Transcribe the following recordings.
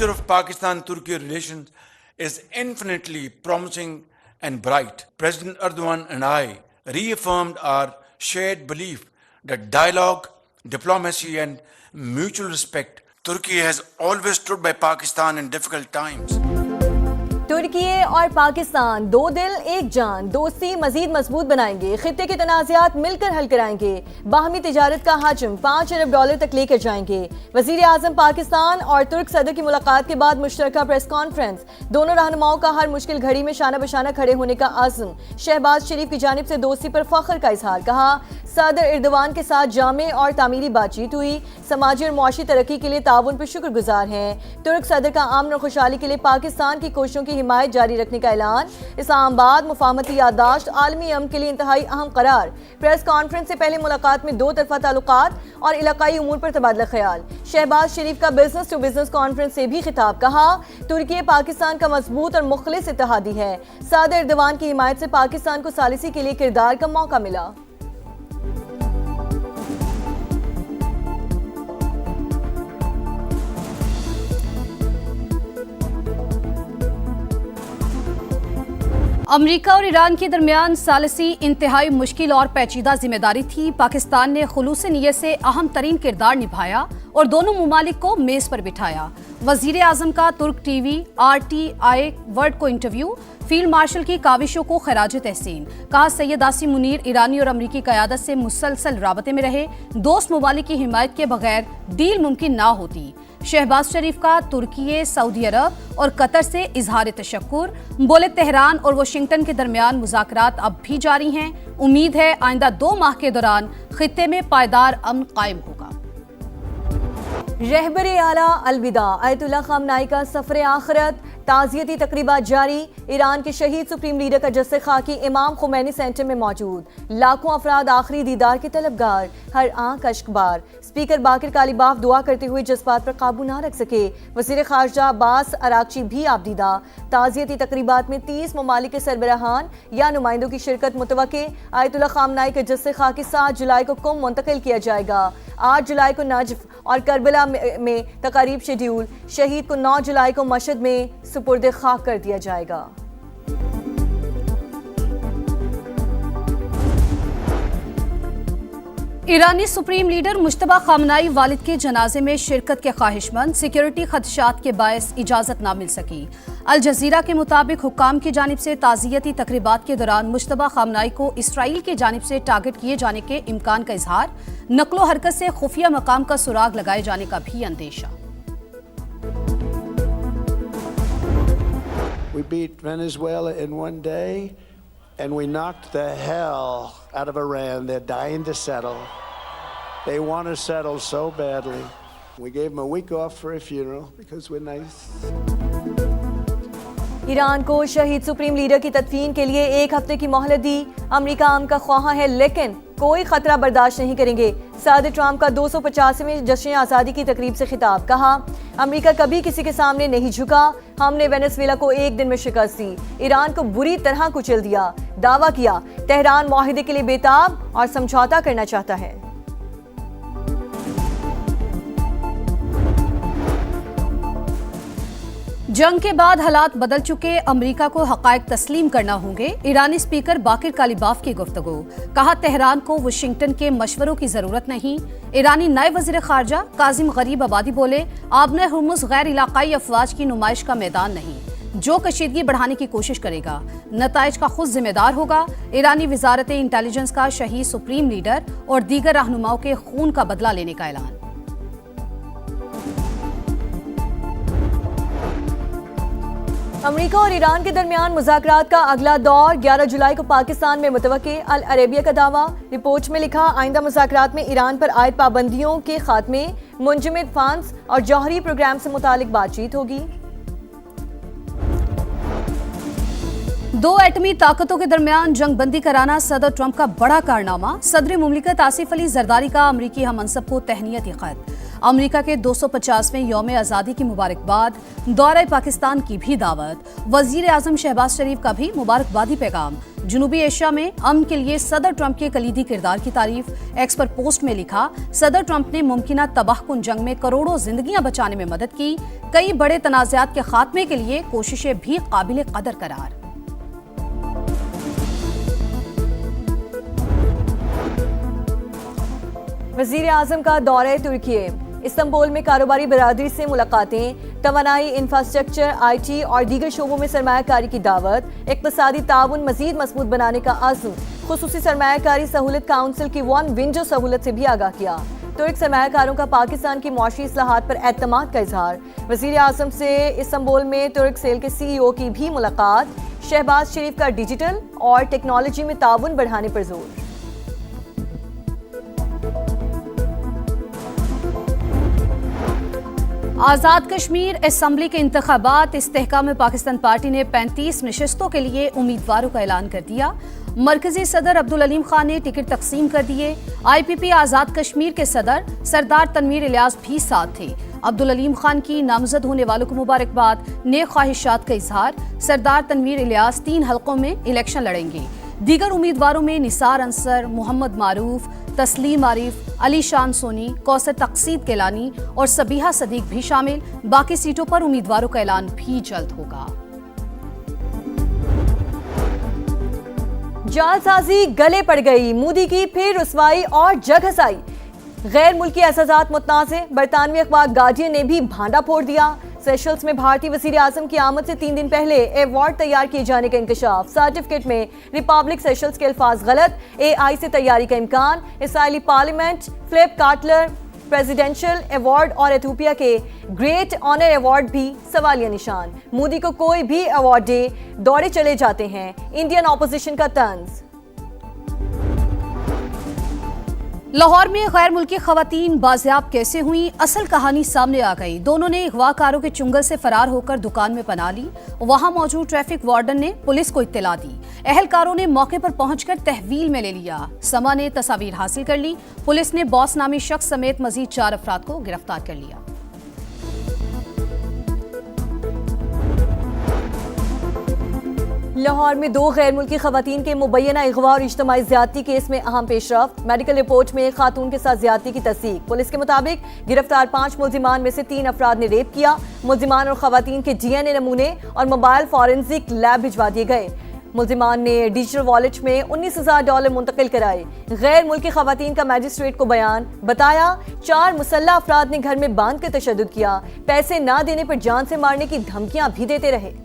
future of Pakistan-Turkey relations is infinitely promising and bright. President Erdogan and I reaffirmed our shared belief that dialogue, diplomacy and mutual respect, Turkey has always stood by Pakistan in difficult times. तुर्की और पाकिस्तान दो दिल एक जान, दोस्ती मजीद मजबूत बनाएंगे, खित्ते के तनाज़ात मिलकर हल कराएंगे, बाहमी तिजारत का हजम $5 अरब तक लेकर जाएंगे। वज़ीर आज़म पाकिस्तान और तुर्क सदर की मुलाकात के बाद मुश्तरका प्रेस कॉन्फ्रेंस, दोनों रहनुमाओं का हर मुश्किल घड़ी में शाना बशाना खड़े होने का आज़म। शहबाज शरीफ की जानिब से दोस्ती पर फख्र का इजहार, कहा सदर एर्दोगान के साथ जामे और तामीरी बातचीत हुई, समाजी और मुआशी तरक्की के लिए ताउन पर शुक्रगुजार हैं। तुर्क सदर का अमन और खुशहाली के लिए पाकिस्तान की कोशिशों की हिमायत जारी रखने का ऐलान। इस्लामाबाद मुफाहमती याददाश्त आलमी अमन के लिए इंतहाई अहम करार। प्रेस कॉन्फ्रेंस से पहले मुलाकात में दो तरफा ताल्लुकात और इलाकाई उमूर पर तबादला ख्याल। शहबाज शरीफ का बिजनेस टू बिजनेस कॉन्फ्रेंस से भी खिताब, कहा तुर्की पाकिस्तान का मजबूत और मुखलिस इत्तेहादी है। सदर एर्दोगान की हिमायत से पाकिस्तान को सालिसी के लिए किरदार का मौका मिला। अमेरिका और ईरान के दरमियान सालिसी इंतहाई मुश्किल और पेचीदा जिम्मेदारी थी। पाकिस्तान ने खुलूस नियत से अहम तरीन किरदार निभाया और दोनों मुमालिक को मेज पर बिठाया। वजीर आजम का तुर्क टीवी RTI वर्ल्ड को इंटरव्यू, फील्ड मार्शल की काविशों को खराज तहसीन, कहा सैयद आसिम मुनीर ईरानी और अमरीकी क़यादत से मुसलसल राबते में रहे, दोस्त मुमालिक की हिमायत के बगैर डील मुमकिन ना होती। शहबाज शरीफ का तुर्की, सऊदी अरब और कतर से इजहार तशक्कुर, बोले तेहरान और वाशिंगटन के दरमियान मुज़ाकरात अब भी जारी हैं, उम्मीद है आइंदा 2 माह के दौरान खित्ते में पायदार अमन कायम होगा। रहबरे आला अलविदा, आयतुल्लाह खामनाई का सफर आखिरत, ताज़ियती तकरीबात जारी। ईरान के शहीद सुप्रीम लीडर का जस्से खाकी इमाम खुमैनी सेंटर में मौजूद, लाखों अफराद आखिरी दीदार के तलबगार, हर आंख अश्कबार। स्पीकर बाकिर कालीबाफ दुआ करते हुए जज्बात पर काबू ना रख सके, वज़ीर ख़ारजा अब्बास अरागची भी आबदीदा। ताज़ियती तकरीबात में 30 ममालिक के सरबराहान या नुमाइंदों की शिरकत मुतवक्के। आयतुल्लाह खामनाई के जस्से खाकी 7 जुलाई को कुम मुंतकिल किया जाएगा। 8 जुलाई को नजफ और करबला में तकारीब शेड्यूल। शहीद को 9 जुलाई को मशहद में सुपुर्द खाक कर दिया जाएगा। ईरानी सुप्रीम लीडर मुश्तबा खामनाई वालिद के जनाजे में शिरकत के ख्वाहिशमंद, सिक्योरिटी खदशात के बायस इजाजत ना मिल सकी। अल जजीरा के मुताबिक हुक्काम की जानिब से ताज़ियती तकरीबात के दौरान मुश्तबा खामनाई को इसराइल की जानिब से टारगेट किए जाने के इम्कान का इजहार, नकलो हरकत से खुफिया मकाम का सुराग लगाए जाने का भी अंदेशा। We beat Venezuela in one day, and we knocked the hell out of Iran. They're dying to settle. They want to settle so badly. We gave them a week off for a funeral because we're nice. Iran को शहीद supreme leader की तदफीन के लिए 1 हफ्ते की मोहलत दी। America अमन का ख्वाहा है लेकिन कोई खतरा बर्दाश्त नहीं करेंगे। सदर ट्रंप का 285वें जश्न आज़ादी की तकरीब से खिताब, कहा अमेरिका कभी किसी के सामने नहीं झुका, हमने वेनेजुएला को 1 दिन में शिकस्त दी, ईरान को बुरी तरह कुचल दिया। दावा किया तेहरान मुआहिदे के लिए बेताब और समझौता करना चाहता है। जंग के बाद हालात बदल चुके, अमेरिका को हकायक तस्लीम करना होंगे। ईरानी स्पीकर बाकिर कालीबाफ की गुफ्तगू, कहा तेहरान को वाशिंगटन के मशवरों की जरूरत नहीं। ईरानी नए वजीर खारजा काजिम गरीब आबादी बोले आबने हुर्मुज़ गैर इलाकाई अफवाज की नुमाइश का मैदान नहीं, जो कशीदगी बढ़ाने की कोशिश करेगा नताइज का खुद जिम्मेदार होगा। ईरानी वजारत इंटेलिजेंस का शहीद सुप्रीम लीडर और दीगर रहनुमाओं के खून का बदला लेने का ऐलान। अमेरिका और ईरान के दरमियान मुज़ाकरात का अगला दौर 11 जुलाई को पाकिस्तान में मुतवक्के। अल अरेबिया का दावा, रिपोर्ट में लिखा आइंदा मुज़ाकरात में ईरान पर आयद पाबंदियों के खात्मे, मुंजमद फंड्स और जौहरी प्रोग्राम से मुतालिक बातचीत होगी। 2 एटमी ताकतों के दरमियान जंग बंदी कराना सदर ट्रंप का बड़ा कारनामा। सदर मुमलिकत आसिफ अली जरदारी का अमरीकी हममनसब को तहनीती खत, अमेरिका के 250वें यौम आज़ादी की मुबारकबाद, दौरे पाकिस्तान की भी दावत, वजीर आजम शहबाज शरीफ का भी मुबारकबादी पैगाम, जनूबी एशिया में अमन के लिए सदर ट्रंप के कलीदी किरदार की तारीफ। एक्स पर पोस्ट में लिखा, सदर ट्रंप ने मुमकिना तबाहकुन जंग में करोड़ों जिंदगियां बचाने में मदद की, कई बड़े तनाज़ात के खात्मे के लिए कोशिशें भी काबिल कदर करार। वजीर आजम का दौरे तुर्की, इस्तांबुल में कारोबारी बरादरी से मुलाकातें, तवानाई, इंफ्रास्ट्रक्चर, IT और दीगर शोबों में सरमायाकारी की दावत, इक़्तिसादी ताउन मजीद मजबूत बनाने का आज़म, खुसूसी सरमायाकारी सहूलत काउंसिल की वन विंडो सहूलत से भी आगाह किया। तुर्क सरमायाकारों का पाकिस्तान की मुआशी इस्लाहात पर एतमाद का इजहार, वजीर आजम से इस्तांबुल में तुर्क सेल के CEO की भी मुलाकात, शहबाज शरीफ का डिजिटल और टेक्नोलॉजी में ताउन बढ़ाने पर जोर। आज़ाद कश्मीर असम्बली के इंतखाबात, इस्तेहकाम पाकिस्तान पार्टी ने 35 नशस्तों के लिए उम्मीदवारों का ऐलान कर दिया। मरकजी सदर अब्दुल अलीम खान ने टिकट तकसीम कर दिए। IPP आज़ाद कश्मीर के सदर सरदार तनवीर इलियास भी साथ थे। अब्दुल अलीम खान की नामजद होने वालों को मुबारकबाद, नेक ख्वाहिशात का इजहार। सरदार तनवीर इलियास 3 हलकों में इलेक्शन लड़ेंगे। दीगर उम्मीदवारों में निसार अंसर, मोहम्मद मारूफ, तस्लीम आरिफ, अली शान सोनी, कौसर तकसीद केलानी और सबीहा सदीक भी शामिल। बाकी सीटों पर उम्मीदवारों का ऐलान भी जल्द होगा। जालसाजी गले पड़ गई, मोदी की फिर रुसवाई और जग हसाई। गैर मुल्की एहसासात मुतनाज़े, बरतानवी अखबार गार्डियन ने भी भांडा फोड़ दिया। सेशल्स में भारतीय वजीर आजम की आमद से 3 दिन पहले अवार्ड तैयार किए जाने का इंकशाफ, सर्टिफिकेट में रिपब्लिक सेशल्स के अल्फाज गलत, AI से तैयारी का इम्कान। Israeli parliament, Philip Kotler presidential award और एथियोपिया के ग्रेट ऑनर अवार्ड भी सवालिया निशान। मोदी को कोई भी अवार्ड दे, दौड़े चले जाते हैं, इंडियन ऑपोजिशन का तंज। लाहौर में गैर मुल्की खवातीन बाजियाब कैसे हुई, असल कहानी सामने आ गई। दोनों ने अगवाकारों के चुंगल से फरार होकर दुकान में पनाह ली। वहां मौजूद ट्रैफिक वार्डन ने पुलिस को इत्तला दी। अहलकारों ने मौके पर पहुंचकर तहवील में ले लिया। समा ने तस्वीर हासिल कर ली। पुलिस ने बॉस नामी शख्स समेत मजीद 4 अफराद को गिरफ्तार कर लिया। लाहौर में 2 गैर मुल्की खवातीन के मुबैना अगवा और इज्तिमाई ज्यादती केस में अहम पेशरफ्त। मेडिकल रिपोर्ट में खातून के साथ ज्यादती की तस्दीक। पुलिस के मुताबिक गिरफ्तार 5 मुल्जिमान में से 3 अफराद ने रेप किया। मुल्जिमान और खवातीन के DNA नमूने और मोबाइल फॉरेंसिक लैब भिजवा दिए गए। मुल्जिमान ने डिजिटल वॉलेट में $19,000 मुंतकिल कराए। गैर मुल्की खवातीन का मैजिस्ट्रेट को बयान, बताया 4 मुसल्लह अफराद ने घर में बांध कर तशद्दुद किया, पैसे ना देने पर जान से मारने की धमकियां भी देते रहे।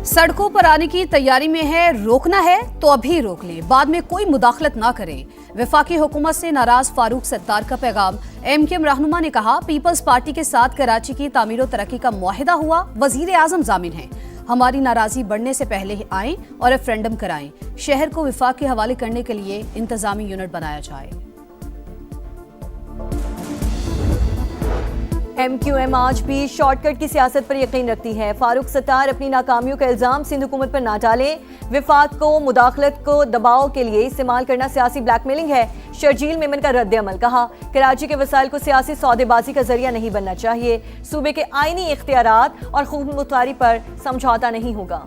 सड़कों पर आने की तैयारी में है, रोकना है तो अभी रोक लें, बाद में कोई मुदाखलत ना करें। वफाकी हुकूमत से नाराज फारूक सत्तार का पैगाम। MKM रहनुमा ने कहा, पीपल्स पार्टी के साथ कराची की तामीर और तरक्की का मुआहिदा हुआ, वजीर आजम जामिन है। हमारी नाराजगी बढ़ने से पहले आएं और रेफरेंडम कराएं। शहर को वफाक के हवाले करने के लिए इंतजामी यूनिट बनाया जाए। MQM आज भी शॉर्टकट की सियासत पर यकीन रखती है। फारूक सत्तार अपनी नाकामियों का इल्जाम सिंध हुकूमत पर ना डालें। विफाक को मुदाखलत को दबाव के लिए इस्तेमाल करना सियासी ब्लैकमेलिंग है। शर्जील मेमन का रद्द अमल, कहा कराची के वसाइल को सियासी सौदेबाजी का जरिया नहीं बनना चाहिए। सूबे के आईनी इख्तियारात और खूब मुख्तारी पर समझौता नहीं होगा।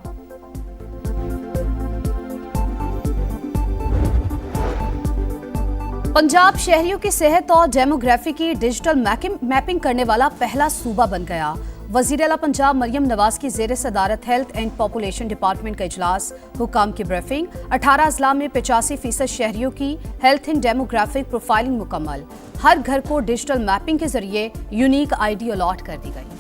पंजाब शहरियों की सेहत और डेमोग्राफी की डिजिटल मैपिंग करने वाला पहला सूबा बन गया। वजीर आला पंजाब मरियम नवाज की जेर सदारत हेल्थ एंड पॉपुलेशन डिपार्टमेंट का इजलास, हुकाम की ब्रीफिंग। 18 अजला में 85% शहरियों की हेल्थ एंड डेमोग्राफिक प्रोफाइलिंग मुकम्मल। हर घर को डिजिटल मैपिंग के जरिए यूनिक ID अलॉट कर दी गई।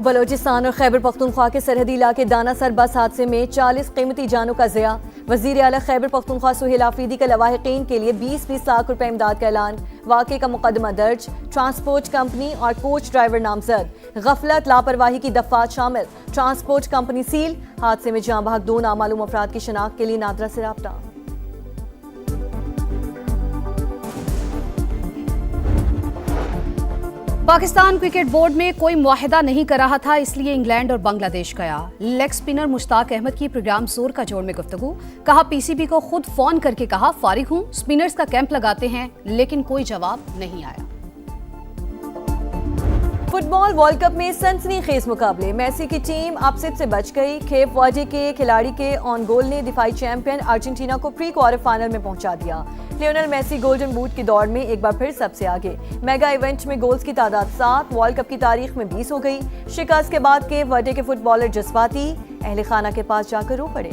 बलोचिस्तान और खैबर पख्तूनख्वा के सरहदी इलाके दानासर बस हादसे में 40 कीमती जानों का ज़िया। वज़ीर आला खैबर पख्तूनख्वा सुहेल आफरीदी का लवाहिकीन के लिए 20-20 लाख रुपए इमदाद का ऐलान। वाक़े का मुकदमा दर्ज। ट्रांसपोर्ट कंपनी और कोच ड्राइवर नामजद। गफलत लापरवाही की दफात शामिल। Transport company seal. हादसे में जाँ बहक 2 नामालूम अफराद की शनाख्त के लिए नादरा से राब्ता। पाकिस्तान क्रिकेट बोर्ड में कोई मुआहिदा नहीं कर रहा था, इसलिए इंग्लैंड और बांग्लादेश गया। लेग स्पिनर मुश्ताक अहमद की प्रोग्राम जोर का जोड़ में गुफ्तगू। कहा पीसीबी को खुद फोन करके कहा फारिग हूं, स्पिनर्स का कैंप लगाते हैं, लेकिन कोई जवाब नहीं आया। फुटबॉल वर्ल्ड कप में सनसनीखेज मुकाबले, मेसी की टीम अपसेट से बच गई। केप वर्डे के खिलाड़ी के ऑन गोल ने दिफाई चैंपियन अर्जेंटीना को प्री क्वार्टर फाइनल में पहुंचा दिया। लियोनेल मेसी गोल्डन बूट की दौड़ में एक बार फिर सबसे आगे। मेगा इवेंट में गोल्स की तादाद 7, वर्ल्ड कप की तारीख में 20 हो गई। शिकस्त के बाद केप वर्डे के फुटबॉलर जज्बाती, अहले खाना के पास जाकर रो पड़े।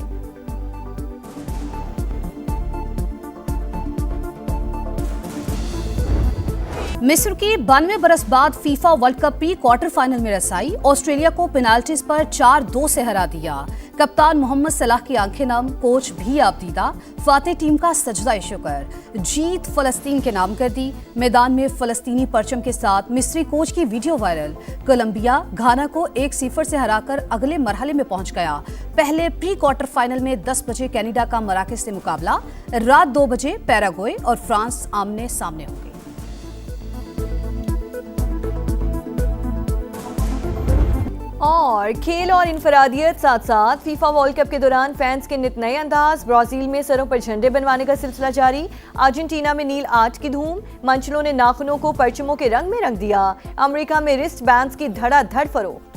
मिस्र की 92 बरस बाद FIFA world cup pre quarter final में रसाई, ऑस्ट्रेलिया को पेनाल्टीज पर 4-2 से हरा दिया। कप्तान मोहम्मद सलाह की आंखें नम, कोच भी आपदीदा, फातेह टीम का सजदा शुक्र। जीत फलस्तीन के नाम कर दी, मैदान में फलस्तीनी परचम के साथ मिस्री कोच की वीडियो वायरल। कोलंबिया घाना को 1-0 से हराकर अगले मरहले में पहुंच गया। पहले प्री क्वार्टर फाइनल में 10 बजे कनाडा का मराकेश से मुकाबला, रात 2 बजे पैराग्वे और फ्रांस आमने सामने होंगे। और खेल और इनफरादियत साथ साथ फीफा वर्ल्ड कप के दौरान फैंस के नित नए अंदाज। ब्राजील में सरों पर झंडे बनवाने का सिलसिला जारी। अर्जेंटीना में नील आर्ट की धूम, मंचलों ने नाखूनों को परचमों के रंग में रंग दिया। अमेरिका में रिस्ट बैंड्स की धड़ाधड़ फरोख्त।